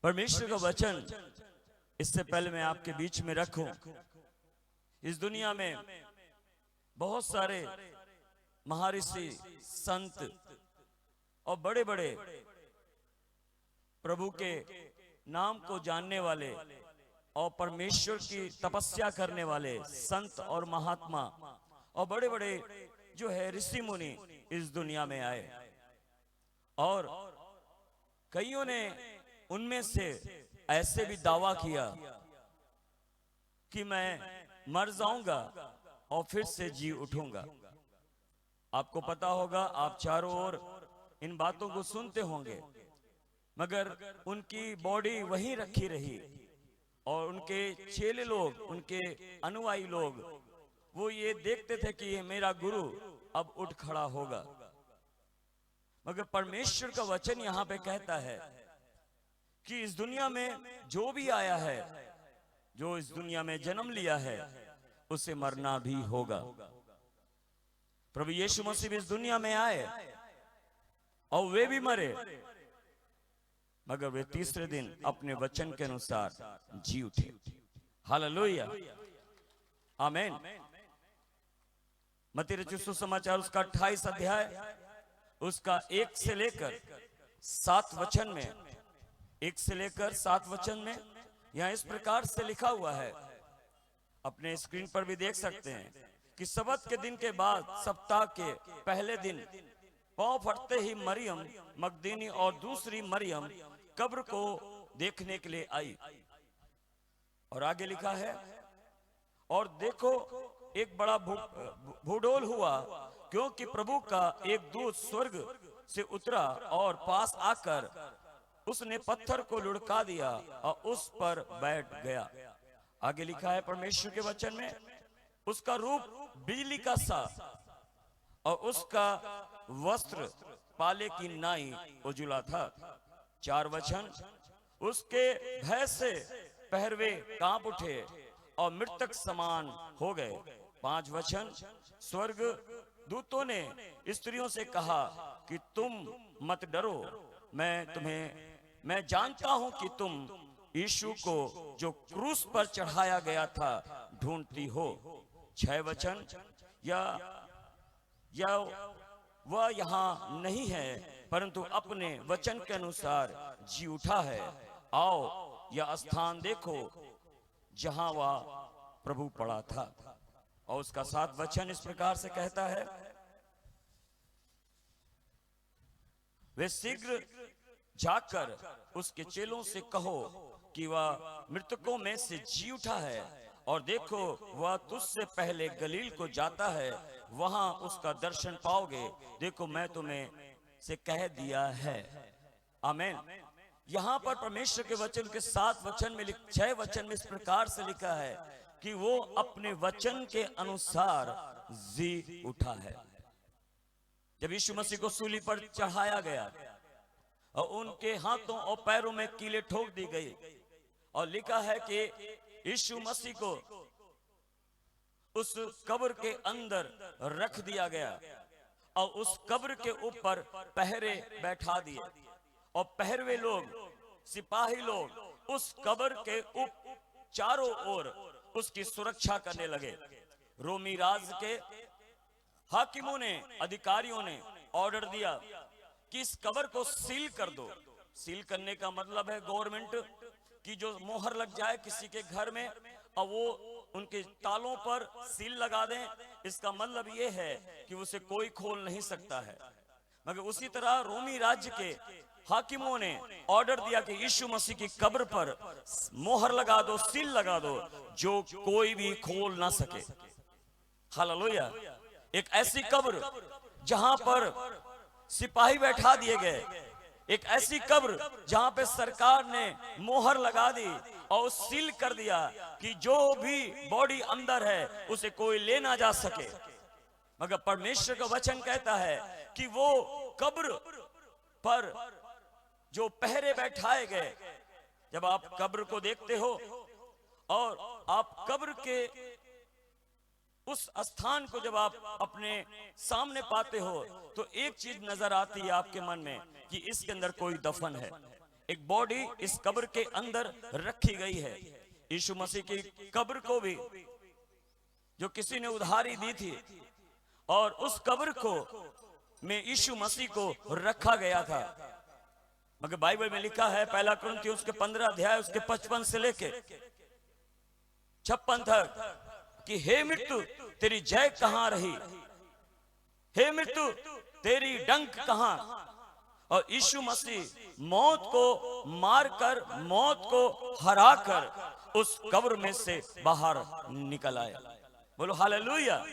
परमेश्वर का वचन इससे पहले मैं आपके बीच में रखूं। इस दुनिया में बहुत सारे महर्षि, संत और बड़े बड़े प्रभु के नाम को जानने वाले और परमेश्वर की तपस्या करने वाले संत और महात्मा और बड़े बड़े जो है ऋषि मुनि इस दुनिया में आए, और कईयों ने उनमें से ऐसे भी दावा किया कि मैं मर जाऊंगा और फिर से जी उठूंगा। आपको पता होगा, आप चारों ओर इन बातों को सुनते होंगे, मगर उनकी बॉडी वहीं रखी रही और उनके चेले लोग, उनके अनुयायी लोग, वो ये देखते थे कि मेरा गुरु अब उठ खड़ा होगा। मगर परमेश्वर का वचन यहाँ पे कहता है कि इस दुनिया में जो भी आया है, जो इस दुनिया में जन्म लिया है, उसे मरना भी होगा। प्रभु यीशु मसीह भी इस दुनिया में आए और वे भी मरे, मगर वे तीसरे दिन अपने वचन के अनुसार जी उठे। हालेलुया, आमीन। मत्ती रचित सुसमाचार उसका 28 अध्याय उसका 1 से लेकर 7 वचन में, 1 से लेकर 7 वचन में यहां इस प्रकार से लिखा हुआ है, अपने स्क्रीन पर भी देख सकते हैं कि सबत के दिन के बाद सप्ताह के पहले दिन पांव फटते ही मरियम मगदलीनी और दूसरी मरियम कब्र को देखने के लिए आई। और आगे लिखा है, और देखो एक बड़ा भूडोल हुआ, क्योंकि प्रभु का एक दूत स्वर्ग से उतरा और पास आकर उसने पत्थर को लुढ़का दिया और उस पर बैठ गया। आगे लिखा है परमेश्वर के वचन में, उसका रूप बिजली का सा और उसका वस्त्र पाले की नाई उजला था। 4 वचन, उसके भय से पहरवे कांप उठे और मृतक समान हो गए। 5 वचन, स्वर्ग दूतों ने स्त्रियों से कहा कि तुम मत डरो, मैं जानता हूं कि तुम यीशु को जो क्रूस पर चढ़ाया गया था ढूंढती हो। 6 वचन, या वह यहाँ नहीं है, परंतु अपने वचन के अनुसार जी उठा है। आओ यह स्थान देखो जहां वह प्रभु पड़ा था। और उसका 7 वचन इस प्रकार से कहता है, वे शीघ्र जाकर उसके चेलों से कहो कि वह मृतकों में से जी उठा है, और देखो वह तुझसे पहले गलील को जाता है, वहां उसका दर्शन पाओगे। देखो मैं तुम्हें से कह दिया है। आमीन। यहां पर परमेश्वर के वचन के 7 वचन में 6 वचन में इस प्रकार से लिखा है कि वो अपने वचन के अनुसार जी उठा है। जब यीशु मसीह को सूली पर चढ़ाया गया और उनके हाथों और पैरों में कीलें ठोक दी गई, और लिखा है कि यीशु मसीह को उस कब्र के अंदर रख दिया गया और उस कब्र के ऊपर पहरे बैठा दिए, और पहरवे लोग, सिपाही लोग उस कब्र के चारों ओर उसकी सुरक्षा करने लगे। रोमी राज के हाकिमों ने, अधिकारियों ने ऑर्डर दिया कि इस कब्र को सील कर दो। सील करने का मतलब है गवर्नमेंट की जो मोहर लग जाए किसी के घर में और वो उनके तालों पर सील लगा दें, इसका मतलब ये है कि उसे कोई खोल नहीं सकता है। मगर उसी तरह रोमी राज्य के हाकिमों ने ऑर्डर दिया कि यीशु मसीह की कब्र पर मोहर लगा दो, सील लगा दो, जो कोई भी खोल ना सके। हालेलुया। एक ऐसी कब्र जहां पर सिपाही बैठा दिए गए, एक ऐसी कब्र जहां पे सरकार ने मोहर लगा दी और सील कर दिया कि जो भी बॉडी अंदर है उसे कोई ले ना जा सके। मगर परमेश्वर का वचन कहता है कि वो कब्र पर जो पहरे बैठाए गए, जब आप कब्र को देखते हो और आप कब्र के उस स्थान को जब आप अपने सामने पाते हो, तो एक चीज नजर आती है आपके मन में कि इसके अंदर कोई दफन है, एक बॉडी इस कब्र के अंदर रखी गई है। यीशु मसीह की कब्र को भी जो किसी ने उधारी दी थी, और उस कब्र को में यीशु मसीह को रखा गया था। मगर बाइबल में लिखा है पहला कुरिन्थियों उसके 15 अध्याय उसके 55 से लेके 56 तक कि हे मृत्यु तेरी जय कहां रही, हे मृत्यु तेरी डंक कहां। और यीशु मसीह मौत को मारकर, मौत को हराकर उस कब्र में से बाहर निकल आया। बोलो हालेलुया।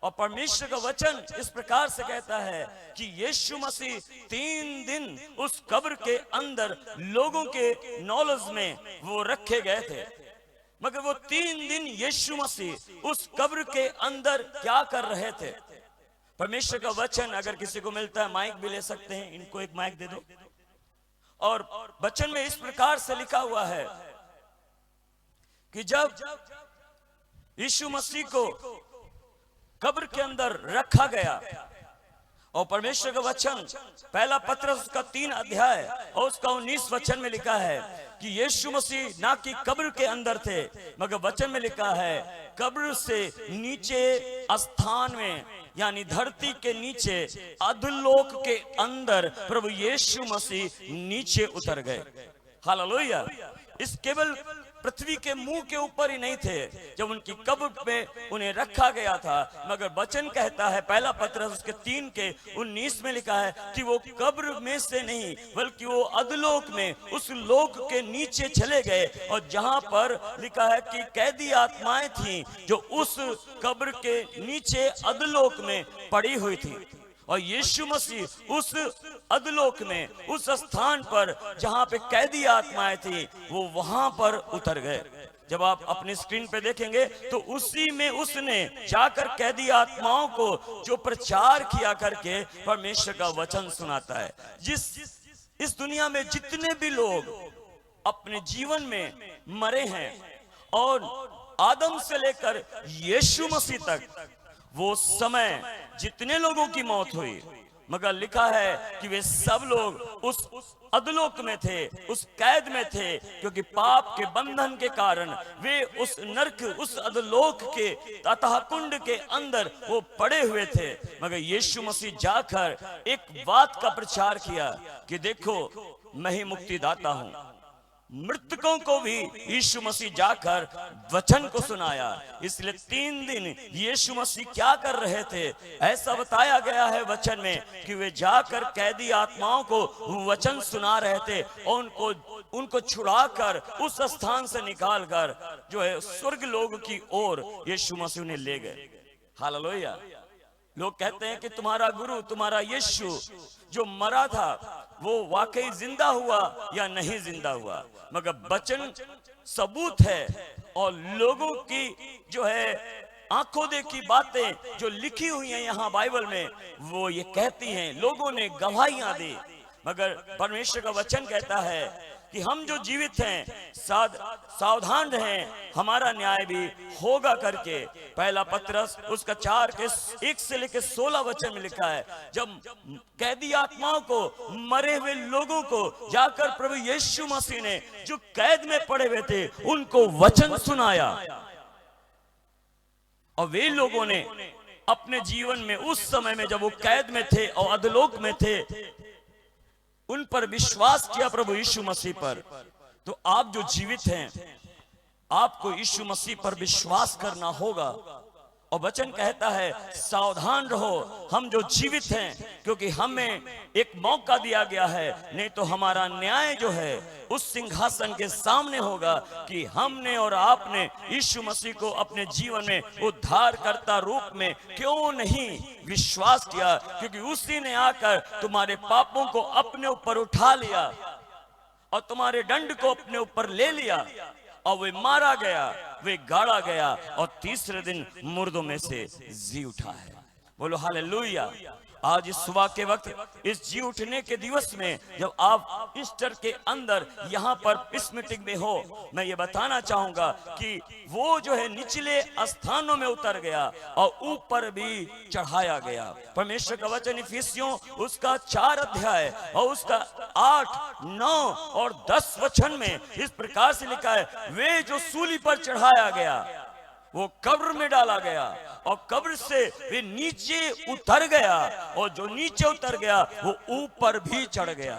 और परमेश्वर का वचन इस प्रकार से कहता है कि यीशु मसीह 3 दिन उस कब्र के अंदर लोगों के नॉलेज में वो रखे गए थे। मगर वो 3 दिन यीशु मसीह उस कब्र के अंदर क्या कर रहे थे? परमेश्वर का वचन अगर किसी को मिलता है माइक भी ले सकते हैं, इनको एक माइक दे दो। और वचन में इस प्रकार से लिखा हुआ है कि जब यीशु मसीह को कब्र के अंदर रखा गया, और परमेश्वर का वचन पहला पत्रस उसका 3 अध्याय और उसका 19 वचन में लिखा है कि यीशु मसीह ना कि कब्र के अंदर थे, मगर वचन में लिखा है कब्र से नीचे स्थान में, यानी धरती के नीचे अधोलोक के अंदर प्रभु यीशु मसीह नीचे उतर गए। हालेलुया। इस केवल पृथ्वी के मुंह के ऊपर ही नहीं थे जब उनकी कब्र में उन्हें रखा गया था, मगर वचन कहता है पहला पत्रस उसके 3 के 19 में लिखा है कि वो कब्र में से नहीं बल्कि वो अधोलोक में, उस लोक के नीचे चले गए। और जहां पर लिखा है कि कैदी आत्माएं थी जो उस कब्र के नीचे अधोलोक में पड़ी हुई थी, और यीशु मसीह उस अधोलोक में, उस स्थान पर जहां पे कैदी आत्माएं थी, वो वहां पर उतर गए। जब आप अपनी स्क्रीन पे देखेंगे तो उसी में उसने जाकर कैदी आत्माओं को जो प्रचार किया करके परमेश्वर का वचन सुनाता है। इस दुनिया में जितने भी लोग अपने जीवन में मरे हैं, और आदम से लेकर यीशु मसीह तक वो समय जितने लोगों की मौत हुई, मगर लिखा है कि वे सब लोग उस अधोलोक में थे, उस कैद में थे, क्योंकि पाप के बंधन के कारण वे उस नरक, उस अधोलोक के तथा कुंड के अंदर वो पड़े हुए थे। मगर यीशु मसीह जाकर एक बात का प्रचार किया कि देखो मैं ही मुक्तिदाता हूं। मृतकों को भी यीशु मसीह जाकर वचन को सुनाया। इसलिए 3 दिन यीशु मसीह क्या कर रहे थे? ऐसा बताया गया है वचन में कि वे जाकर कैदी आत्माओं को वचन सुना रहे थे, और उनको छुड़ाकर उस स्थान से निकालकर जो है स्वर्ग लोग की ओर यीशु मसीह उन्हें ले गए। हालेलुया। लोग कहते हैं कि तुम्हारा गुरु, तुम्हारा यीशु जो मरा था वो वाकई जिंदा हुआ या नहीं जिंदा हुआ, मगर वचन सबूत है, और लोगों की जो है आंखों देखी बातें जो लिखी हुई हैं यहाँ बाइबल में, वो ये कहती हैं, लोगों ने गवाहियां दी। मगर परमेश्वर का वचन कहता है कि हम जो जीवित हैं सावधान रहें, हमारा न्याय भी होगा करके। पहला पत्रस उसका 4 के 1 से लेकर 16 वचन में लिखा है, जब कैदी आत्माओं को, मरे हुए लोगों को जाकर प्रभु यीशु मसीह ने जो कैद में पड़े हुए थे उनको वचन सुनाया, और वे लोगों ने अपने जीवन में उस समय में जब वो कैद में थे और अधोलोक में थे, उन पर विश्वास किया प्रभु यीशु मसीह पर। तो आप जो जीवित हैं, आपको यीशु मसीह पर विश्वास करना होगा। और वचन कहता है सावधान रहो, हम जो जीवित हैं, क्योंकि हमें एक मौका दिया गया है, नहीं तो हमारा न्याय जो है उस सिंहासन के सामने होगा कि हमने और आपने यीशु मसीह को अपने जीवन में उद्धारकर्ता रूप में क्यों नहीं विश्वास किया, क्योंकि उसी ने आकर तुम्हारे पापों को अपने ऊपर उठा लिया और तुम्हारे दंड को अपने ऊपर ले लिया, और वे मारा गया, वे गाड़ा गया, और तीसरे दिन मुर्दों में से जी उठा है। बोलो हालेलुया। आज इस सुबह के वक्त, इस जी उठने के दिवस में, जब आप ईस्टर के अंदर यहाँ पर इस मीटिंग में हो, मैं ये बताना चाहूंगा कि वो जो है निचले स्थानों में उतर गया और ऊपर भी चढ़ाया गया। परमेश्वर का वचन इफिसियों उसका 4 अध्याय और उसका 8, 9 और 10 वचन में इस प्रकार से लिखा है, वे जो सूली पर चढ़ाया गया वो कब्र में डाला गया और कब्र से वे नीचे उतर गया, और जो नीचे उतर गया वो ऊपर भी चढ़ गया।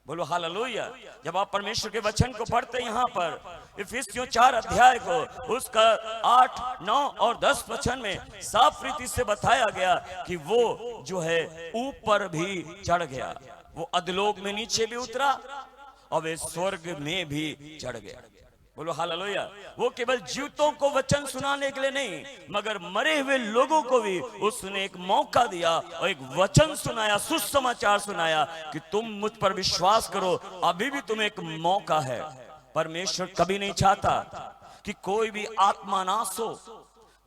बोलो हालेलुया। जब आप परमेश्वर के वचन को पढ़ते यहाँ पर इफिसियों 4 अध्याय को उसका 8, 9 और 10 वचन में साफ रीति से बताया गया कि वो जो है ऊपर भी चढ़ गया, वो अधलोक में नीचे भी उतरा और वे स्वर्ग में भी चढ़ गया। बोलो हालेलुया। वो केवल जीवितों को वचन सुनाने के लिए नहीं, मगर मरे हुए लोगों को भी उसने एक मौका दिया और एक वचन सुनाया, सुसमाचार सुनाया कि तुम मुझ पर विश्वास करो, अभी भी तुम्हें एक मौका है। परमेश्वर कभी नहीं चाहता कि कोई भी आत्मा नाश हो।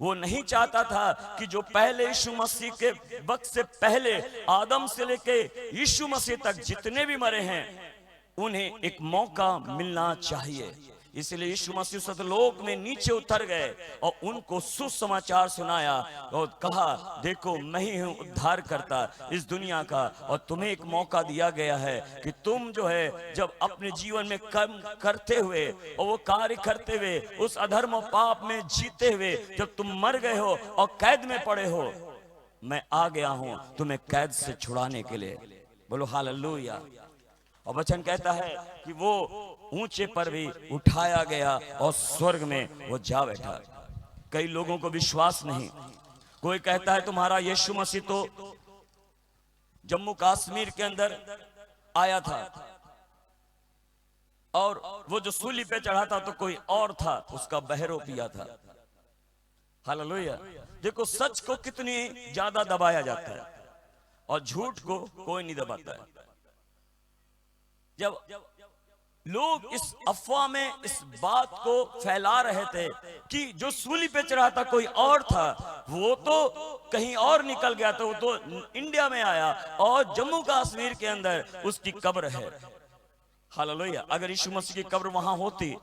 वो नहीं चाहता था कि जो पहले यीशु मसीह के वक्त से पहले आदम से लेके यीशु मसीह तक जितने भी मरे हैं उन्हें एक मौका मिलना चाहिए। इसलिए यीशु मसीह सतलोक में नीचे उतर गए और उनको सुसमाचार सुनाया और कहा, देखो मैं ही हूँ उद्धार करता इस दुनिया का, और तुम्हें एक मौका दिया गया है कि तुम जो है जब अपने जीवन में कर्म करते हुए और वो कार्य करते हुए उस अधर्म और पाप में जीते हुए जब तुम मर गए हो और कैद में पड़े हो, मैं आ गया हूं तुम्हें कैद से छुड़ाने के लिए। बोलो हालेलुया। और वचन कहता है कि वो ऊंचे पर भी उठाया गया और स्वर्ग में वो जा बैठा। कई लोगों को विश्वास नहीं, कोई कहता है तुम्हारा यीशु मसीह तो जम्मू कश्मीर के अंदर आया था और वो जो सूली पे चढ़ा था तो कोई और था, उसका बहरो पिया था। हालेलुया। देखो सच को कितनी ज्यादा दबाया जाता है और झूठ को कोई नहीं दबाता है। जब लोग इस अफवाह में इस बात को फैला रहे थे कि जो सूली पे चढ़ा था कोई और था, वो तो कहीं और निकल गया था, वो तो इंडिया में आया और जम्मू कश्मीर के अंदर उसकी कब्र है। हालेलुया। अगर यीशु मसीह की कब्र वहां होती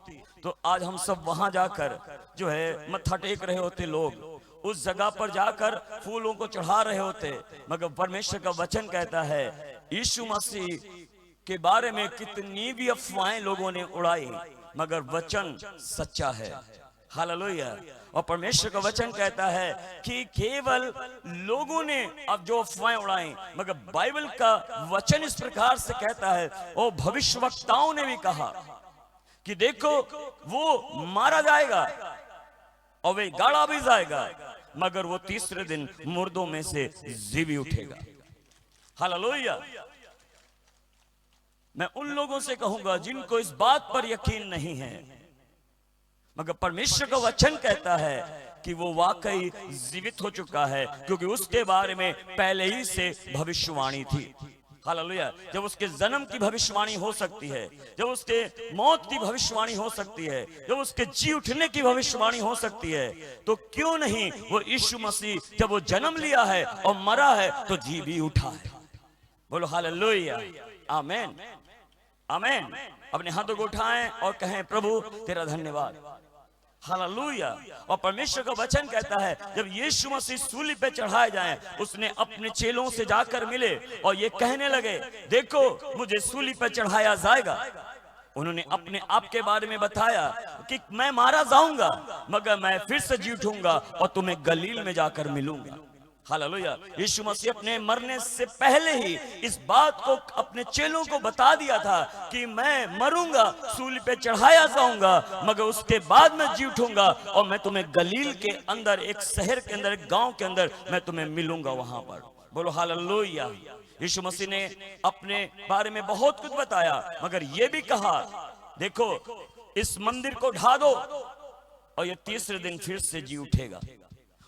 तो आज हम सब वहां जाकर जो है मत्था टेक रहे होते, लोग उस जगह पर जाकर फूलों को चढ़ा रहे होते। मगर परमेश्वर का वचन कहता है यीशु मसीह के बारे में कितनी भी अफवाहें लोगों ने उड़ाई, मगर वचन सच्चा है। हालेलुया। और परमेश्वर का वचन कहता है कि केवल लोगों ने अब जो अफवाहें उड़ाई, मगर बाइबल का वचन इस प्रकार से कहता है, और भविष्यवक्ताओं ने भी कहा कि देखो वो मारा जाएगा और वे गाड़ा भी जाएगा, मगर वो तीसरे दिन मुर्दों में से जी भी उठेगा। हालेलुया। मैं उन लोगों से कहूंगा जिनको इस बात पर यकीन नहीं है, मगर परमेश्वर का वचन कहता है कि वो वाकई जीवित हो चुका है, क्योंकि उसके बारे में पहले ही से भविष्यवाणी थी। हालेलुया। जब उसके जन्म की भविष्यवाणी हो सकती है, जब उसके मौत की भविष्यवाणी हो सकती है, जब उसके जी उठने की भविष्यवाणी हो सकती है, तो क्यों नहीं वो यीशु मसीह जब वो जन्म लिया है और मरा है तो जी भी उठा है। बोलो हालेलुया। आमीन, आमीन। अपने हाथों को उठाएं और कहें प्रभु तेरा धन्यवाद। हालेलुया। और परमेश्वर का वचन कहता है जब यीशु मसीह सूली पे चढ़ाए जाएं, उसने अपने चेलों से जाकर मिले और ये कहने लगे, देखो मुझे सूली पे चढ़ाया जाएगा। उन्होंने अपने आप के बारे में बताया कि मैं मारा जाऊंगा मगर मैं फिर से जी उठूंगा और तुम्हें गलील में जाकर मिलूंगा। हालेलुया। यीशु मसीह अपने मरने से पहले ही इस बात को अपने चेलों को बता दिया था कि मैं मरूंगा, सूली पे चढ़ाया जाऊंगा, मगर उसके बाद मैं जी उठूंगा और मैं तुम्हें गलील के अंदर एक शहर के अंदर, एक गांव के अंदर मैं तुम्हें मिलूंगा वहां पर। बोलो हालेलुया। यीशु मसीह ने अपने बारे में बहुत कुछ बताया, मगर ये भी कहा देखो इस मंदिर को ढा दो और ये तीसरे दिन फिर से जी उठेगा।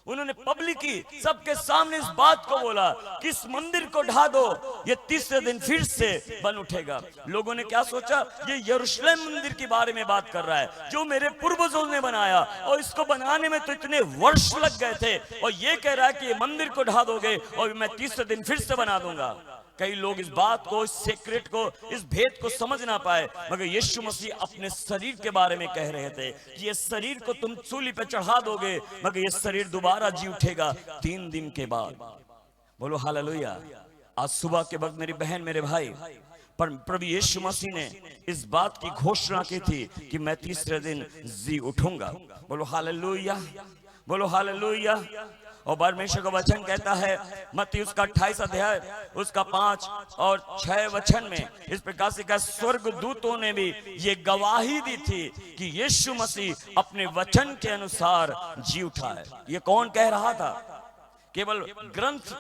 उन्होंने पब्लिकली सबके सामने इस बात को बोला कि इस मंदिर को ढा दो, ये तीसरे दिन फिर से बन उठेगा। लोगों ने क्या सोचा, ये यरूशलेम मंदिर के बारे में बात कर रहा है जो मेरे पूर्वजों ने बनाया, और इसको बनाने में तो इतने वर्ष लग गए थे, और ये कह रहा है कि ये मंदिर को ढा दोगे और मैं तीसरे दिन फिर से बना दूंगा। कई लोग इस बात को, इस सीक्रेट को, इस भेद को समझ ना पाए, मगर यीशु मसीह अपने शरीर के बारे में कह रहे थे कि ये शरीर को तुम सूली पे चढ़ा दोगे, मगर ये शरीर दोबारा जी उठेगा 3 दिन के बाद। बोलो हालेलुया। आज सुबह के वक्त मेरी बहन, मेरे भाई, पर प्रभु यीशु मसीह ने इस बात की घोषणा की थी कि मैं तीसरे दिन जी उठूंगा। बोलो हालेलुया, बोलो हालेलुया। और परमेश्वर का वचन कहता है मत्ती उसका 28 अध्याय उसका 5 और 6 वचन में इस प्रकार से कहा, स्वर्गदूतों ने भी ये गवाही दी थी कि यीशु मसीह अपने वचन के अनुसार जी उठा है। ये कौन कह रहा था? केवल ग्रंथ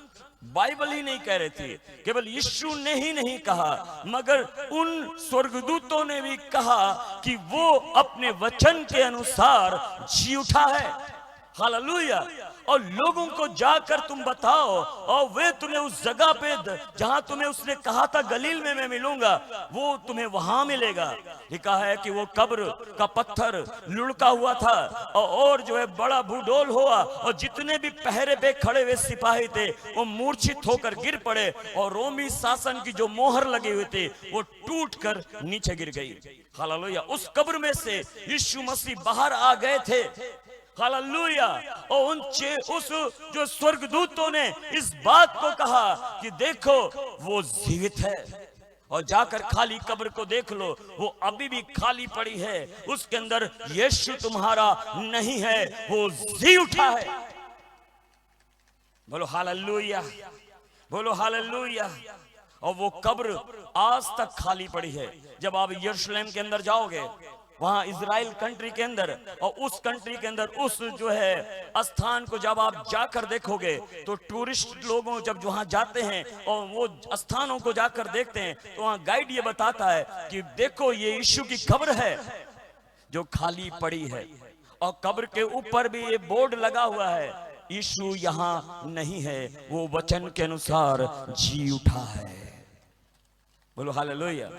बाइबल ही नहीं कह रहे थे, केवल यीशु ने ही नहीं कहा, मगर उन स्वर्गदूतों ने भी कहा कि वो अपने वचन के अनुसार जी उठा है। हालेलुया। और लोगों को जाकर तुम बताओ, और वे तुम्हें उस जगह पे जहां तुम्हें उसने कहा था गलील में मैं मिलूंगा, वो तुम्हें वहां मिलेगा। लिखा है कि वो कब्र का पत्थर लुढ़का हुआ था, और जो है बड़ा भूडोल हुआ, और जितने भी पहरे पे खड़े हुए सिपाही थे वो मूर्छित होकर गिर पड़े, और रोमी शासन की जो मोहर लगी हुई थी वो टूट कर नीचे गिर गई। हालेलुया। उस कब्र में से यीशु मसीह बाहर आ गए थे। हालेलुया। और उस जो स्वर्गदूतों ने इस बात को कहा कि देखो वो जीवित है, और जाकर खाली कब्र को देख लो, वो अभी भी खाली पड़ी है, उसके अंदर यीशु तुम्हारा नहीं है, वो जी उठा है। बोलो हालेलुया, बोलो हालेलुया। और वो कब्र आज तक खाली पड़ी है। जब आप यरूशलेम के अंदर जाओगे, वहां इजराइल कंट्री के अंदर, और उस कंट्री के अंदर उस जो है स्थान को जब आप जाकर देखोगे, तो टूरिस्ट लोगों जब वहां जाते हैं और वो स्थानों को जाकर देखते हैं, तो वहां गाइड ये बताता है कि देखो ये यीशु की कब्र है जो खाली पड़ी है, और कब्र के ऊपर भी ये बोर्ड लगा हुआ है, यीशु यहाँ नहीं है, वो वचन के अनुसार जी उठा है। बोलो हालेलुया।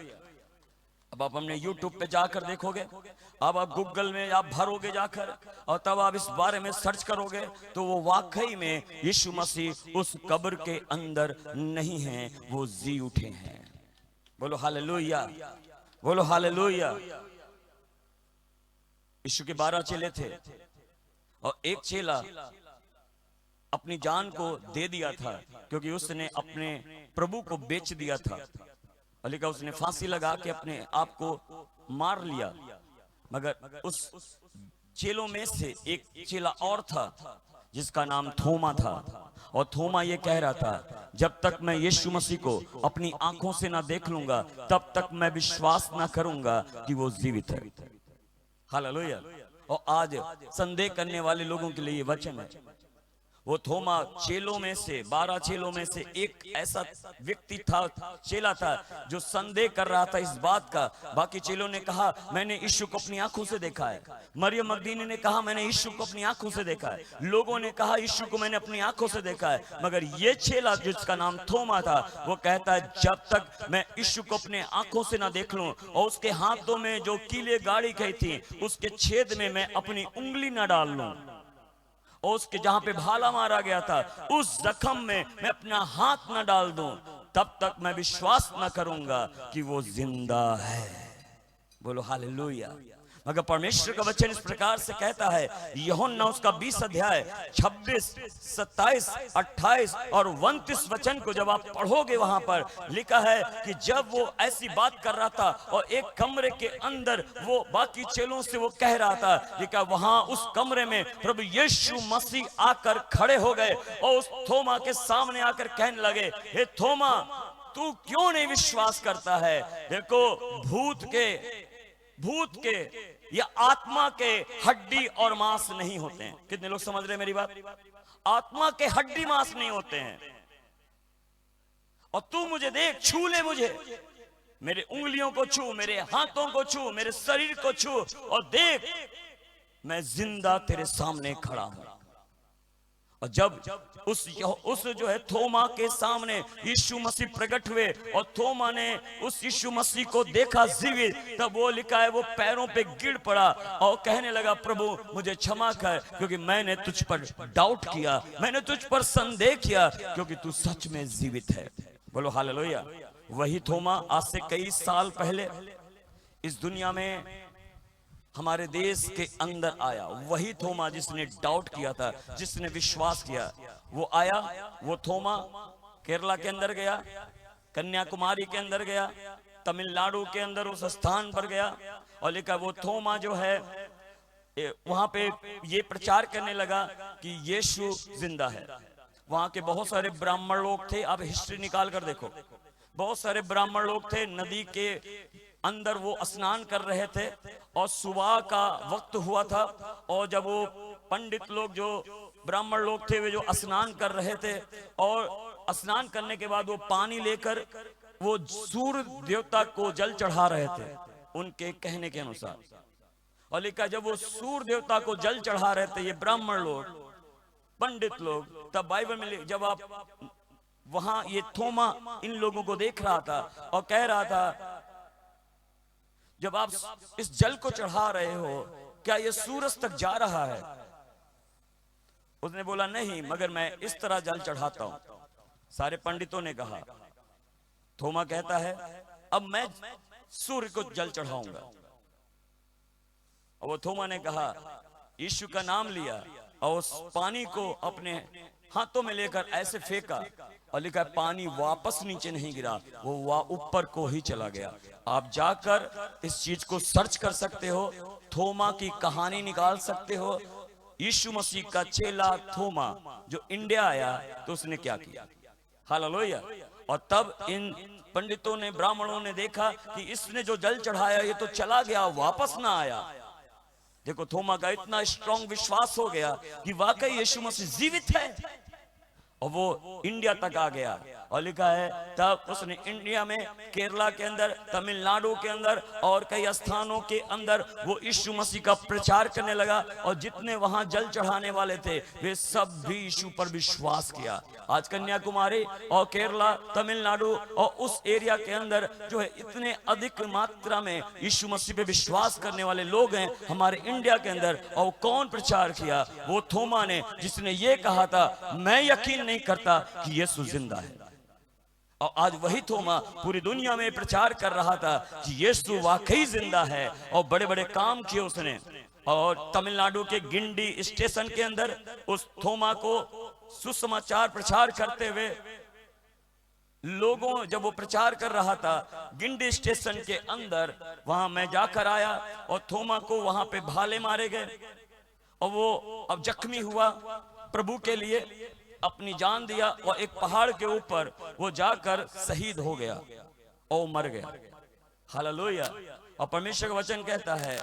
अब आप हमने YouTube पे जाकर देखोगे, अब आप गूगल में आप भरोगे जाकर, और तब आप इस बारे में सर्च करोगे, तो वो वाकई में यीशु मसीह उस कब्र के अंदर नहीं है, वो जी उठे हैं। बोलो हालेलुया, बोलो हालेलुया। यीशु के 12 चेले थे, और एक चेला अपनी जान को दे दिया था, क्योंकि उसने अपने प्रभु को बेच दिया था। अली का उसने फांसी लगा के अपने आप को मार लिया। मगर उस चेलों में से एक चेला और था जिसका नाम थोमा था, और थोमा ये कह रहा था, जब तक मैं यीशु मसीह को अपनी आंखों से ना देख लूंगा तब तक मैं विश्वास ना करूंगा कि वो जीवित है। हालेलुया। और आज संदेह करने वाले लोगों के लिए ये वचन है। वो थोमा चेलों में से, 12 चेलों में से एक ऐसा व्यक्ति था, चेला था, जो संदेह कर रहा था इस बात का। बाकी चेलों ने कहा मैंने यीशु को अपनी आंखों से देखा है, मरियम मगदलीनी ने कहा मैंने यीशु को अपनी आंखों से देखा है, लोगों ने कहा यीशु को मैंने अपनी आंखों से देखा है। मगर ये चेला जिसका नाम थोमा था, वो कहता है जब तक मैं यीशु को अपने आंखों से ना देख लूं, और उसके हाथों में जो कीले गाड़ी गई थी उसके छेद में मैं अपनी उंगली ना डाल लूं, और उसके जहां पे भाला मारा गया था उस जख्म में मैं अपना हाथ न डाल दूं, तब तक मैं विश्वास न करूंगा कि वो जिंदा है। बोलो हालेलुया। मगर परमेश्वर का वचन इस प्रकार से कहता है, यूहन्ना उसका 20 अध्याय 26, 27, 28 और 29 वचन को जब आप पढ़ोगे, वहां पर लिखा है कि जब वो ऐसी बात कर रहा था और एक कमरे के अंदर वो बाकी चेलों से वो कह रहा था, लिखा वहां उस कमरे में प्रभु यीशु मसीह आकर खड़े हो गए और उस थोमा के सामने आकर कहने लगे, हे थोमा तू क्यों नहीं विश्वास करता है? देखो भूत के या आत्मा के हड्डी और मांस नहीं होते हैं। कितने लोग समझ रहे हैं मेरी बात? आत्मा के हड्डी मांस नहीं होते हैं। और तू मुझे देख, छू ले मुझे, मेरे उंगलियों को छू, मेरे हाथों को छू, मेरे शरीर को छू, और देख मैं जिंदा तेरे सामने खड़ा हूं। और जब उस जो है थोमा के सामने यीशु मसीह प्रकट हुए और थोमा ने उस यीशु मसीह को देखा जीवित, तब वो लिखा है वो पैरों पे गिर पड़ा और कहने लगा, प्रभु मुझे क्षमा कर, क्योंकि मैंने तुझ पर डाउट किया, मैंने तुझ पर संदेह किया, क्योंकि तू सच में जीवित है। बोलो हालेलुया। वही थोमा आज से कई साल पहले इस दुनिया में हमारे देश के अंदर आया। वही थोमा जिसने डाउट किया था, जिसने विश्वास किया, वो आया। वो थोमा केरला के अंदर गया, कन्याकुमारी के अंदर गया, तमिलनाडु के अंदर उस स्थान पर गया और लिखा वो थोमा जो है वहां पे ये प्रचार करने लगा कि यीशु जिंदा है। वहां के बहुत सारे ब्राह्मण लोग थे, आप हिस्ट्री निकाल कर देखो, बहुत सारे ब्राह्मण लोग थे, नदी के अंदर वो स्नान कर रहे थे और सुबह का वक्त हुआ था। और जब वो पंडित लोग जो ब्राह्मण लोग थे वे जो स्नान कर रहे थे और स्नान करने के बाद वो पानी लेकर वो सूर्य देवता को जल चढ़ा रहे थे उनके कहने के अनुसार। और लिखा जब वो सूर्य देवता को जल चढ़ा रहे थे ये ब्राह्मण लोग, पंडित लोग, तब बाइबल में जब आप वहां ये थोमा इन लोगों को देख रहा था और कह रहा था, जब आप इस जल को चढ़ा रहे हो क्या ये सूरज तक जा रहा है? उसने बोला नहीं, मगर मैं इस तरह जल चढ़ाता हूं। सारे पंडितों ने कहा, थोमा कहता है अब मैं सूर्य को जल चढ़ाऊंगा। और वो थोमा ने कहा, यीशु का नाम लिया और उस पानी को अपने हाथों में लेकर ऐसे फेंका और लिखा पानी वापस नीचे नहीं गिरा, वो ऊपर को ही चला गया। आप जाकर इस चीज को सर्च कर सकते हो, थोमा की कहानी निकाल सकते हो। यीशु मसीह का चेला थोमा जो इंडिया आया तो उसने क्या किया? हालेलुया। और तब इन पंडितों ने, ब्राह्मणों ने देखा कि इसने जो जल चढ़ाया ये तो चला गया, वापस ना आया। देखो थोमा का इतना स्ट्रॉन्ग विश्वास हो गया कि वाकई यीशु मसीह जीवित है और वो इंडिया तक आ गया। और लिखा है तब उसने इंडिया में, केरला के अंदर, तमिलनाडु के अंदर और कई स्थानों के अंदर वो यीशु मसीह का प्रचार करने लगा और जितने वहां जल चढ़ाने वाले थे वे सब भी यीशु पर विश्वास किया। आज कन्याकुमारी और केरला, तमिलनाडु और उस एरिया के अंदर जो है इतने अधिक मात्रा में यीशु मसीह पे विश्वास करने वाले लोग हैं हमारे इंडिया के अंदर। और कौन प्रचार किया? वो थोमा ने, जिसने ये कहा था मैं यकीन नहीं करता कि यीशु जिंदा है। और आज वही थोमा पूरी दुनिया में प्रचार कर रहा था कि यीशु वाकई जिंदा है और बड़े बड़े काम किए उसने। और तमिलनाडु के गिंडी स्टेशन के अंदर उस थोमा को सुसमाचार प्रचार करते हुए लोगों, जब वो प्रचार कर रहा था गिंडी स्टेशन के अंदर, वहां मैं जाकर आया और थोमा को वहां पे भाले मारे गए और वो अब जख्मी हुआ, प्रभु के लिए अपनी जान दिया और एक पहाड़ के ऊपर वो जाकर शहीद हो गया और मर गया। हालेलुया। और परमेश्वर का वचन कहता है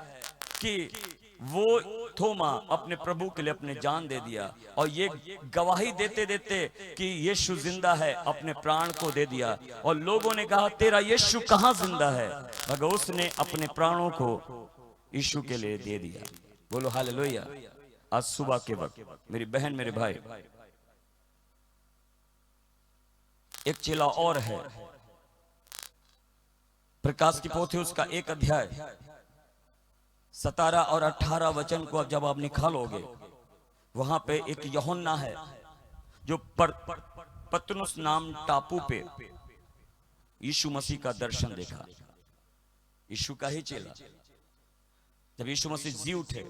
कि वो थोमा अपने प्रभु के लिए अपने जान दे दिया और ये गवाही देते देते कि यीशु जिंदा है अपने प्राण को दे दिया। और लोगों ने कहा तेरा यीशु कहां जिंदा है? मगर उसने अपने प्राणों को यीशु के लिए दे दिया। बोलो हालेलुया। आज सुबह के वक्त मेरी बहन, मेरे भाई, एक चेला और है, प्रकाश की पोथी उसका 1 अध्याय 17 और 18 वचन को जब आप निकालोगे, वहां पे एक यूहन्ना है जो पतनुस नाम टापू पे यीशु मसीह का दर्शन देखा। यीशु का ही चेला, जब यीशु मसीह जी उठे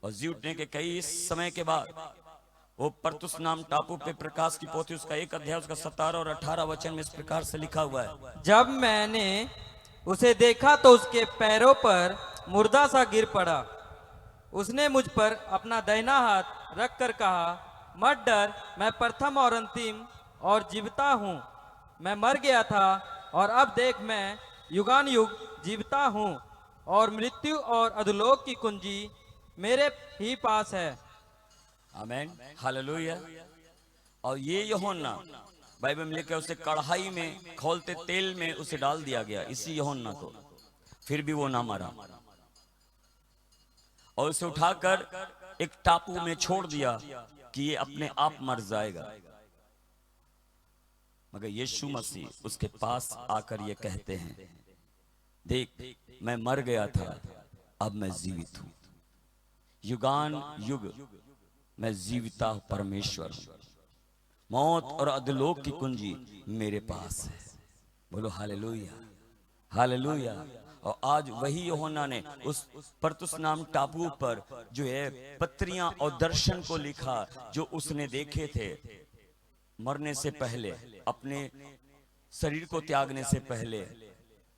और जी उठने के कई समय के बाद वो पतनुस नाम टापू पे, प्रकाश की पोथी उसका 1 अध्याय उसका 17 और 18 वचन में इस प्रकार से लिखा हुआ है, जब मैंने उसे देखा तो उसके पैरों पर मुर्दा सा गिर पड़ा। उसने मुझ पर अपना दाहिना हाथ रख कर कहा, मत डर, मैं प्रथम और अंतिम और जीवता हूँ। मैं मर गया था और अब देख मैं युगान युग जीवता हूँ और मृत्यु और अधोलोक की कुंजी मेरे ही पास है। आमीन, हालेलुया। और ये यूहन्ना बाइबल में लिखा है उसे कढ़ाई में खौलते तेल में उसे डाल दिया गया, इसी यूहन्ना को, फिर भी वो ना मरा और उसे उठाकर एक टापू में छोड़ दिया कि ये अपने आप मर जाएगा, मगर यीशु मसीह उसके पास आकर ये कहते हैं, देख मैं मर गया था, अब मैं जीवित हूं, युगान युग मैं जीविता परमेश्वर हूं, मौत और अधोलोक की कुंजी मेरे पास है। बोलो हालेलुया, हालेलुया। और आज वही यूहन्ना ने उस परतुस नाम टापू पर जो है पत्रियां और दर्शन को लिखा, जो उसने देखे थे मरने से पहले, अपने शरीर को त्यागने से पहले।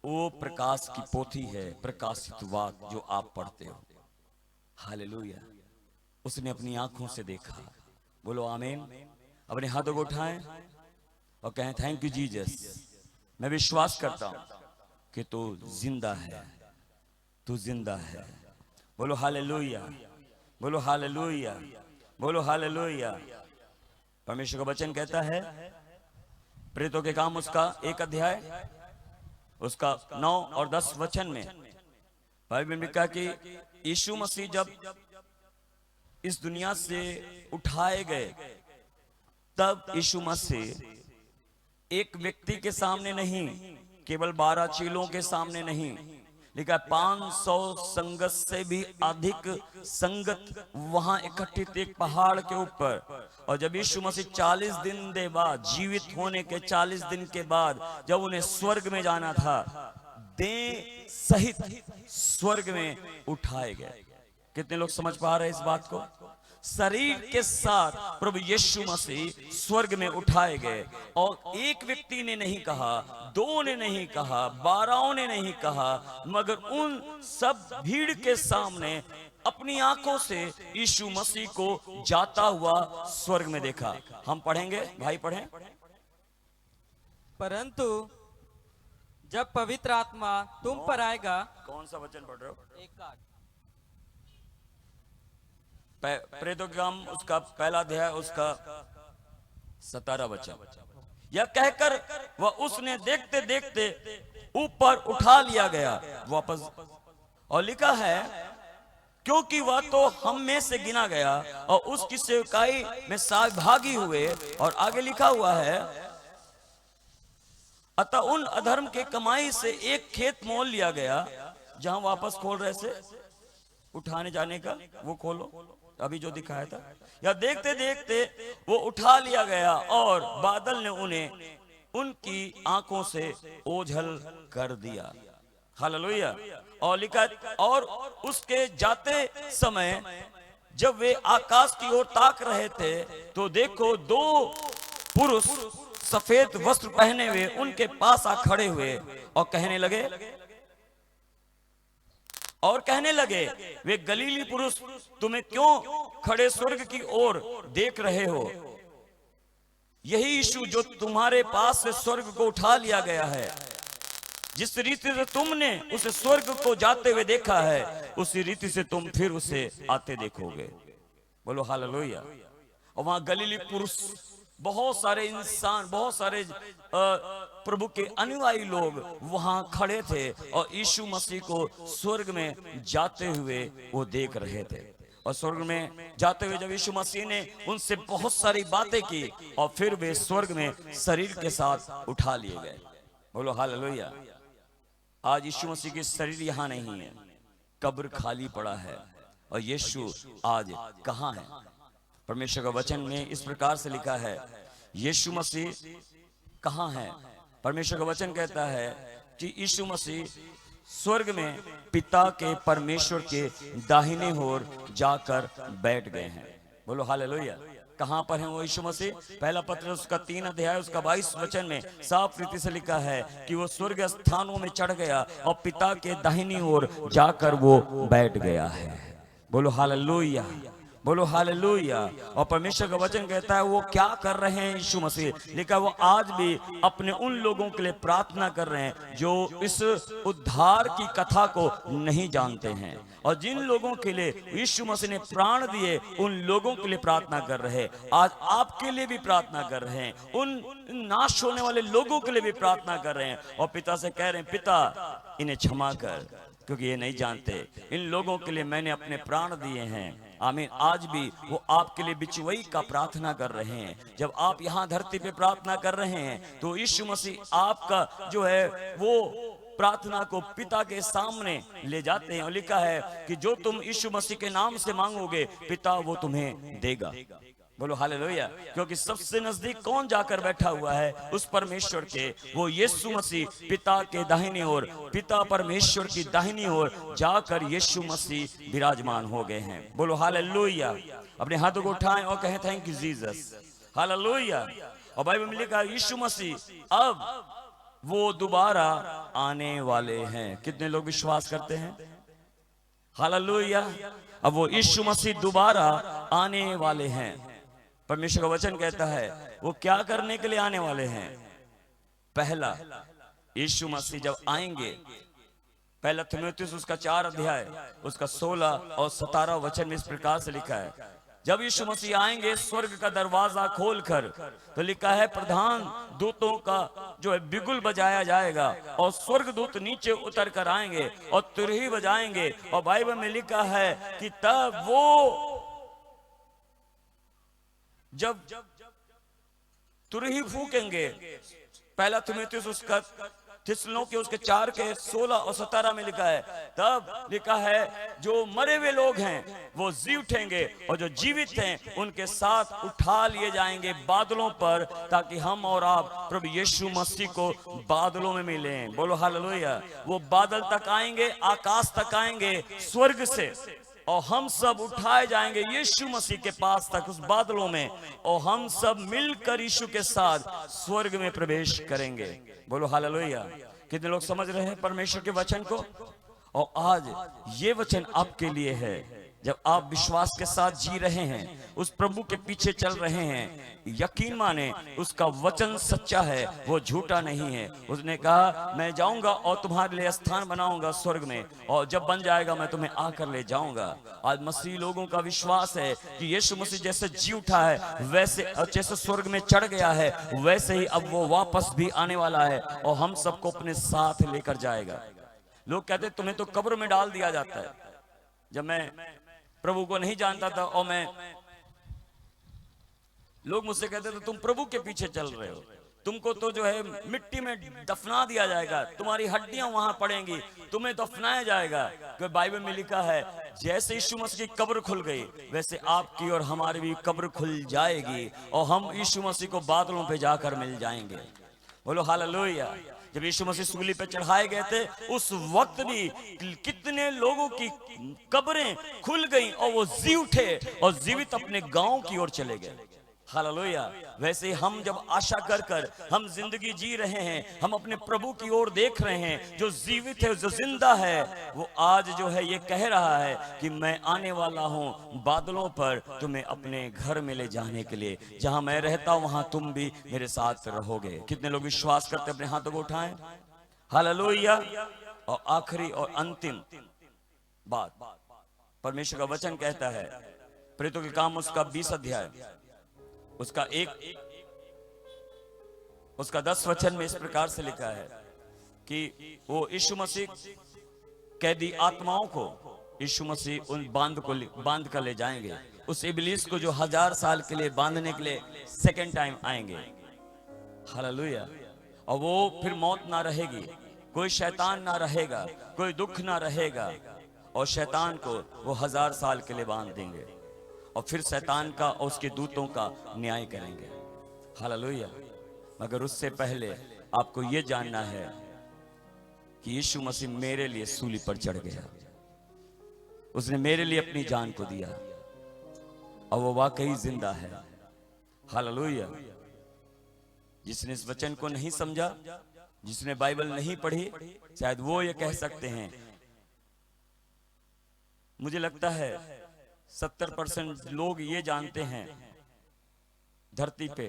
वो प्रकाश की पोथी है, प्रकाशित वाक जो आप पढ़ते हो। हालेलुया। उसने अपनी आंखों से देखा। बोलो आमीन। अपने हाथों को उठाएं और कहें थैंक यू जीसस, मैं विश्वास करता हूं कि तू जिंदा है, तू जिंदा है। बोलो हालेलुया, बोलो हालेलुया, बोलो हालेलुया। परमेश्वर का वचन कहता है प्रेरितों के काम उसका 1 अध्याय उसका 9 और 10 वचन में बाइबल में लिखा कि यीशु मसीह जब इस दुनिया से उठाए गए, तब यीशु मसीह एक व्यक्ति के सामने नहीं, केवल 12 चेलों के सामने नहीं, लिखा 500 संगत से भी अधिक संगत वहां इकट्ठित एक पहाड़ के ऊपर। और जब यीशु मसीह 40 दिन के बाद, जीवित होने के 40 दिन के बाद, जब उन्हें स्वर्ग में जाना था, देह सहित स्वर्ग में उठाए गए। कितने लोग समझ पा रहे हैं इस बात को? शरीर के साथ प्रभु यीशु मसीह स्वर्ग में उठाए गए। और एक व्यक्ति ने नहीं कहा, 2 ने नहीं कहा, 12 ने नहीं कहा, मगर उन सब भीड़ के सामने अपनी आंखों से यीशु मसीह को जाता हुआ स्वर्ग में देखा। हम पढ़ेंगे, भाई पढ़ें। परंतु जब पवित्र आत्मा तुम पर आएगा। कौन सा वचन पढ़ रहे हो? 1 प्रेरितों के काम उसका 1 अध्याय उसका 17 वचन। यह कहकर वह उसने देखते देखते ऊपर उठा लिया गया वापस। और लिखा है क्योंकि वह तो हम में से गिना गया और उसकी सेवकाई में सहभागी हुए। और आगे लिखा हुआ है अतः उन अधर्म के कमाई से एक खेत मोल लिया गया। जहां वापस खोल रहे से उठाने जाने का, वो खोलो अभी जो दिखाया था। या देखते देखते वो उठा लिया गया और बादल ने उन्हें उनकी आंखों से ओझल कर दिया। हालेलुया। और लिखा और उसके जाते समय जब वे आकाश की ओर ताक रहे थे, तो देखो 2 पुरुष सफेद वस्त्र पहने हुए उनके पास आ खड़े हुए और कहने लगे वे गलीली पुरुष तुम्हें क्यों खड़े स्वर्ग की ओर देख रहे हो? यही यीशु जो तुम्हारे पास से स्वर्ग को उठा लिया गया है, जिस रीति से तुमने उसे स्वर्ग को जाते हुए देखा है, उसी रीति से तुम फिर उसे आते देखोगे। बोलो हालेलुया। और वहां गलीली पुरुष, बहुत सारे इंसान, बहुत सारे प्रभु के अनुयायी लोग वहां खड़े थे और यीशु मसीह को स्वर्ग में जाते हुए वो देख रहे थे। और स्वर्ग में जाते हुए जब यीशु मसीह ने उनसे बहुत सारी बातें की और फिर वे स्वर्ग में शरीर के साथ उठा लिए गए। बोलो हालेलुया। आज यीशु मसीह की शरीर यहाँ नहीं है, कब्र खाली पड़ा है। और यीशु आज कहाँ है? परमेश्वर का वचन में इस प्रकार से लिखा है, यीशु मसीह कहाँ है? परमेश्वर का वचन कहता है कि यीशु मसीह स्वर्ग में पिता के परमेश्वर के दाहिने ओर जाकर बैठ गए हैं। बोलो हालेलुया। कहां पर है वो यीशु मसीह? 1 पत्र उसका 3 अध्याय उसका 22 वचन में साफ रीति से लिखा है कि वो स्वर्ग स्थानों में चढ़ गया और पिता के दाहिनी ओर जाकर वो बैठ गया है। बोलो हालेलुया, बोलो हालेलुया। और परमेश्वर का वचन कहता है वो क्या कर रहे हैं यीशु मसीह? लिखा वो आज भी अपने उन लोगों के लिए प्रार्थना कर रहे हैं जो इस उद्धार की कथा को नहीं जानते हैं। और जिन लोगों के लिए यीशु मसीह ने प्राण दिए, उन लोगों के लिए प्रार्थना कर रहे हैं। आज आपके लिए भी प्रार्थना कर रहे हैं, उन नाश होने वाले लोगों के लिए भी प्रार्थना कर रहे हैं। और पिता से कह रहे हैं पिता इन्हें क्षमा कर, क्योंकि ये नहीं जानते। इन लोगों के लिए मैंने अपने प्राण दिए हैं आमीन। आज भी वो आपके लिए बिचवई का प्रार्थना कर रहे हैं। जब आप यहाँ धरती पे प्रार्थना कर रहे हैं तो यीशु मसीह आपका जो है वो प्रार्थना को पिता के सामने ले जाते हैं, और लिखा है कि जो तुम यीशु मसीह के नाम से मांगोगे पिता वो तुम्हें देगा। बोलो हालेलुया। क्योंकि सबसे नजदीक कौन जाकर बैठा हुआ है उस परमेश्वर के, वो यीशु मसीह पिता के दाहिनी ओर, पिता परमेश्वर की दाहिनी ओर जाकर यीशु मसीह विराजमान हो गए हैं। बोलो हालेलुया। अपने हाथों को उठाएं और कहें थैंक यू जीसस, हालेलुया। और बाइबल में लिखा है यीशु मसीह अब वो दोबारा आने वाले हैं। कितने लोग विश्वास करते हैं? हालेलुया। अब वो यीशु मसीह दोबारा आने वाले हैं। परमेश्वर का वचन कहता है वो क्या करने के लिए आने वाले हैं? पहला, यीशु मसीह जब आएंगे, पहला थिमोथेयुस उसका 4 अध्याय उसका 16 और 17 वचन में इस प्रकार से लिखा है, जब यीशु मसीह आएंगे स्वर्ग का दरवाजा खोलकर, तो लिखा है प्रधान दूतों का जो है बिगुल बजाया जाएगा और स्वर्ग दूत नीचे उतर कर आएंगे और तुरही बजाएंगे। और बाइबल में लिखा है कि तब वो जब तुरही फूकेंगे, पहला थिमोथेयुस उसका थिस्सलुनीके उसके 4 के 16 और 17 में लिखा है, तब लिखा है जो मरे हुए लोग हैं वो जी उठेंगे और जो जीवित हैं उनके साथ उठा लिए जाएंगे बादलों पर, ताकि हम और आप प्रभु यीशु मसीह को बादलों में मिलें। बोलो हालेलुया। वो बादल तक आएंगे, आकाश तक आएंगे स्वर्ग से, और हम सब उठाए जाएंगे यीशु मसीह के पास तक उस बादलों में, और हम सब मिलकर यीशु के साथ स्वर्ग में प्रवेश करेंगे। बोलो हालेलुया। कितने लोग समझ रहे हैं परमेश्वर के वचन को? और आज ये वचन आपके लिए है। जब आप विश्वास के साथ जी रहे हैं, उस प्रभु के पीछे चल रहे हैं, यकीन माने उसका वचन सच्चा है, वो झूठा नहीं है। उसने कहा मैं जाऊंगा और तुम्हारे लिए स्थान बनाऊंगा स्वर्ग में, और जब बन जाएगा मैं तुम्हें आकर ले जाऊंगा। आज मसीह लोगों का विश्वास है कि यीशु मसीह जैसे जी उठा है, वैसे जैसे स्वर्ग में चढ़ गया है, वैसे ही अब वो वापस भी आने वाला है और हम सबको अपने साथ लेकर जाएगा। लोग कहते तुम्हें तो कब्र में डाल दिया जाता है। जब मैं प्रभु को नहीं जानता था और लोग मुझसे कहते थे तुम प्रभु के पीछे चल रहे हो, तुमको तो जो है मिट्टी में दफना दिया जाएगा, तुम्हारी हड्डियां वहां पड़ेंगी, तुम्हें दफनाया जाएगा। क्योंकि बाइबल में लिखा है जैसे यीशु मसीह की कब्र खुल गई, वैसे आपकी और हमारी भी कब्र खुल जाएगी और हम यीशु मसीह को बादलों पे जाकर मिल जाएंगे। बोलो हालेलुया। जब यीशु मसीह सूली पे चढ़ाए गए थे उस वक्त भी कितने लोगों की कब्रें खुल गईं और वो जी उठे और जीवित अपने गांव की ओर चले गए। हालेलुया। वैसे हम जब आशा कर कर हम जिंदगी जी रहे हैं, हम अपने प्रभु की ओर देख रहे हैं जो जीवित है, जो जिंदा है, वो आज जो है ये कह रहा है कि मैं आने वाला हूं बादलों पर तुम्हें अपने घर में ले जाने के लिए, जहां मैं रहता हूं वहां तुम भी मेरे साथ रहोगे। कितने लोग विश्वास करते अपने हाथों को उठाएं? हालेलुया। और आखिरी और अंतिम बात परमेश्वर का वचन कहता है, प्रेरितों के काम उसका 20 अध्याय उसका 10 वचन में इस प्रकार से लिखा है कि वो यीशु मसीह कैदी आत्माओं को यीशु मसीह उन बांध कर ले जाएंगे, उस इब्लीस को जो 1000 साल के लिए बांधने के लिए सेकंड टाइम आएंगे। हालेलुया। और वो फिर मौत ना रहेगी, कोई शैतान ना रहेगा, कोई दुख ना रहेगा, और शैतान को वो 1000 साल के लिए बांध देंगे और फिर शैतान का और उसके दूतों का न्याय करेंगे। हालेलुया। मगर उससे पहले आपको यह जानना है कि यीशु मसीह मेरे लिए सूली पर चढ़ गया, उसने मेरे लिए अपनी जान को दिया और वो वाकई जिंदा है। हालेलुया। जिसने इस वचन को नहीं समझा, जिसने बाइबल नहीं पढ़ी, शायद वो ये कह सकते हैं, मुझे लगता है 70% लोग ये जानते हैं धरती पे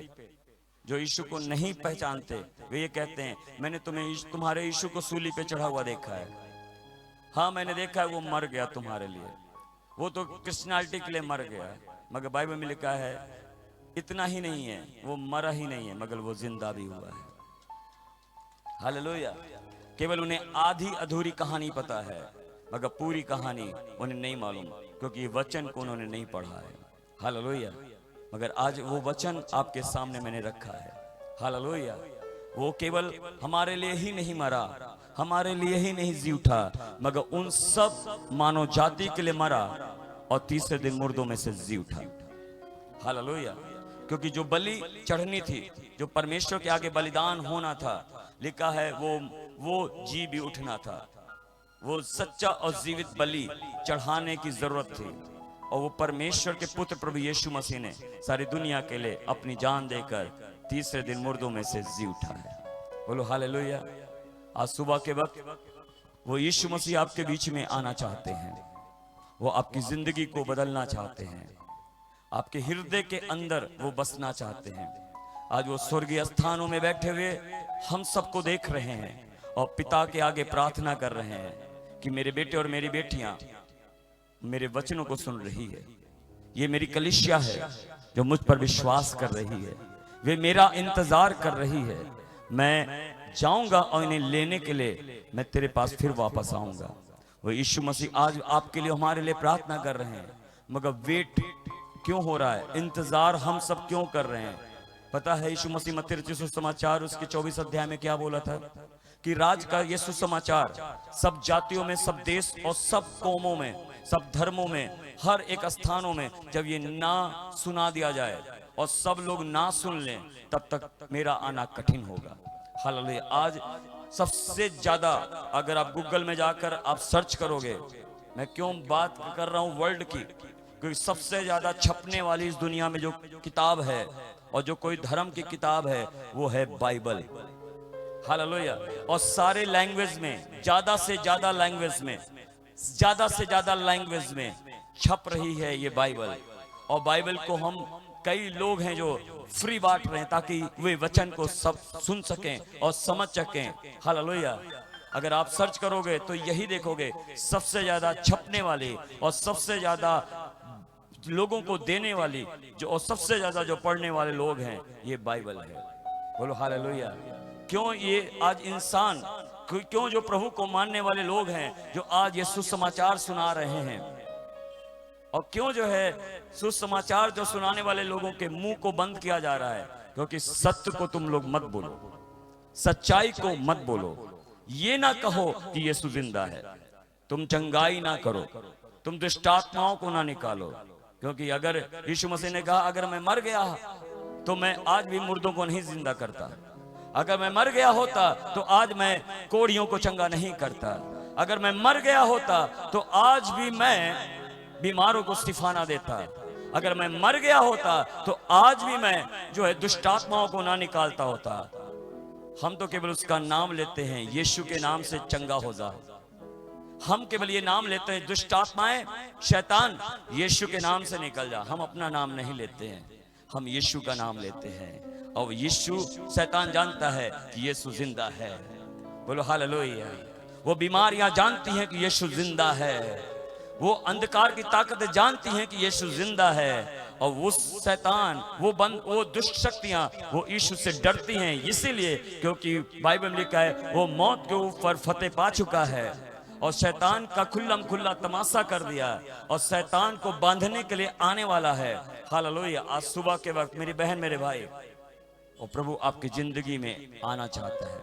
जो यीशु को नहीं पहचानते, वे ये कहते हैं मैंने तुम्हारे यीशु को सूली पे चढ़ा हुआ देखा है। हाँ मैंने देखा है, वो मर गया तुम्हारे लिए, वो तो क्रिश्चियनिटी के लिए मर गया। मगर बाइबल में लिखा है इतना ही नहीं है, वो मरा ही नहीं है मगर वो जिंदा भी हुआ है। हालेलुया। केवल उन्हें आधी अधूरी कहानी पता है, मगर पूरी कहानी उन्हें नहीं मालूम, क्योंकि ये वचन को उन्होंने नहीं पढ़ा है। हालेलुया। मगर आज वो वचन आपके सामने मैंने रखा है। हालेलुया। वो केवल हमारे लिए ही नहीं मरा, हमारे लिए ही नहीं जी उठा, मगर उन सब मानव जाति के लिए मरा और तीसरे दिन मुर्दों में से जी उठा। हालेलुया। क्योंकि जो बलि चढ़नी थी, जो परमेश्वर के आगे बलिदान होना था, लिखा है वो जी भी उठना था। वो सच्चा और जीवित बलि चढ़ाने की जरूरत थी, और वो परमेश्वर के पुत्र प्रभु यीशु मसीह ने सारी दुनिया के लिए अपनी जान देकर तीसरे दिन मुर्दों में से जी उठा है। बोलो हालेलुया। आज सुबह के वक्त वो यीशु मसीह आपके बीच में आना चाहते हैं। वो आपकी जिंदगी को बदलना चाहते हैं, आपके हृदय के अंदर वो बसना चाहते हैं। आज वो स्वर्गीय स्थानों में बैठे हुए हम सबको देख रहे हैं और पिता के आगे प्रार्थना कर रहे हैं कि मेरे बेटे और मेरी बेटियां मेरे वचनों को सुन रही है। ये मेरी कलीसिया है जो मुझ पर विश्वास कर रही है, वे मेरा इंतजार कर रही है। मैं जाऊंगा और इन्हें लेने के लिए मैं तेरे पास फिर वापस आऊंगा। वो यीशु मसीह आज आपके लिए, हमारे लिए प्रार्थना कर रहे हैं, मगर वेट क्यों हो रहा है, इंतजार हम सब क्यों कर रहे हैं? पता है यीशु मसीह मत्ती रचित सुसमाचार उसके 24 अध्याय में क्या बोला था कि राज का ये सुसमाचार सब जातियों में, सब देश और सब कौमों में, सब धर्मों में, हर एक स्थानों में जब ये ना सुना दिया जाए और सब लोग ना सुन लें, तब तक मेरा आना कठिन होगा। हालेलुया। आज सबसे ज्यादा अगर आप गूगल में जाकर आप सर्च करोगे, मैं क्यों बात कर रहा हूं वर्ल्ड की, क्योंकि सबसे ज्यादा छपने वाली इस दुनिया में जो किताब है और जो कोई धर्म की किताब है वो है बाइबल। हालेलुया। और सारे लैंग्वेज में, ज्यादा से ज्यादा लैंग्वेज में, ज्यादा से ज्यादा लैंग्वेज में छप रही है ये बाइबल। और बाइबल को हम, कई लोग हैं जो फ्री बांट रहे हैं ताकि वे वचन को सब सुन सकें और समझ सकें। हालेलुया। अगर आप सर्च करोगे तो यही देखोगे, सबसे ज्यादा छपने वाली और सबसे ज्यादा लोगों को देने वाली जो, और सबसे ज्यादा जो पढ़ने वाले लोग हैं, ये बाइबल है। बोलो हालेलुया। क्यों ये आज इंसान, क्यों जो प्रभु को मानने वाले लोग हैं जो आज ये सुसमाचार सुना रहे हैं, और क्यों जो है सुसमाचार जो सुनाने वाले लोगों के मुंह को बंद किया जा रहा है? क्योंकि सत्य को तुम लोग मत बोलो, सच्चाई को मत बोलो, ये ना कहो कि यीशु जिंदा है, तुम चंगाई ना करो, तुम दुष्टात्माओं को ना निकालो। क्योंकि अगर यीशु मसीह ने कहा अगर मैं मर गया तो मैं आज भी मुर्दों को नहीं जिंदा करता, अगर मैं मर गया होता तो आज मैं कोढ़ियों को चंगा नहीं करता, अगर मैं मर गया होता तो आज भी मैं बीमारों को शिफा देता, अगर मैं मर गया होता तो आज भी मैं जो है दुष्टात्माओं को ना निकालता होता। हम तो केवल उसका नाम लेते हैं, यीशु के नाम से चंगा हो जा। हम केवल ये नाम लेते हैं, दुष्टात्माएं, शैतान यीशु के नाम से निकल जा। हम अपना नाम नहीं लेते हैं, हम यीशु का नाम लेते हैं। और यीशु, शैतान जानता है कि यीशु जिंदा है। बोलो हालेलुया। वो बीमारियां जानती हैं कि यीशु जिंदा है, वो अंधकार की ताकतें जानती हैं कि यीशु जिंदा है, और वो शैतान, वो दुष्ट शक्तियां वो यीशु से डरती हैं, इसीलिए क्योंकि बाइबल में लिखा है वो मौत के ऊपर फतेह पा चुका है और शैतान का खुल्लम खुल्ला तमाशा कर दिया और शैतान को बांधने के लिए आने वाला है। हालेलुया। आज सुबह के वक्त मेरी बहन, मेरे भाई, और प्रभु आपकी जिंदगी में आना चाहता है।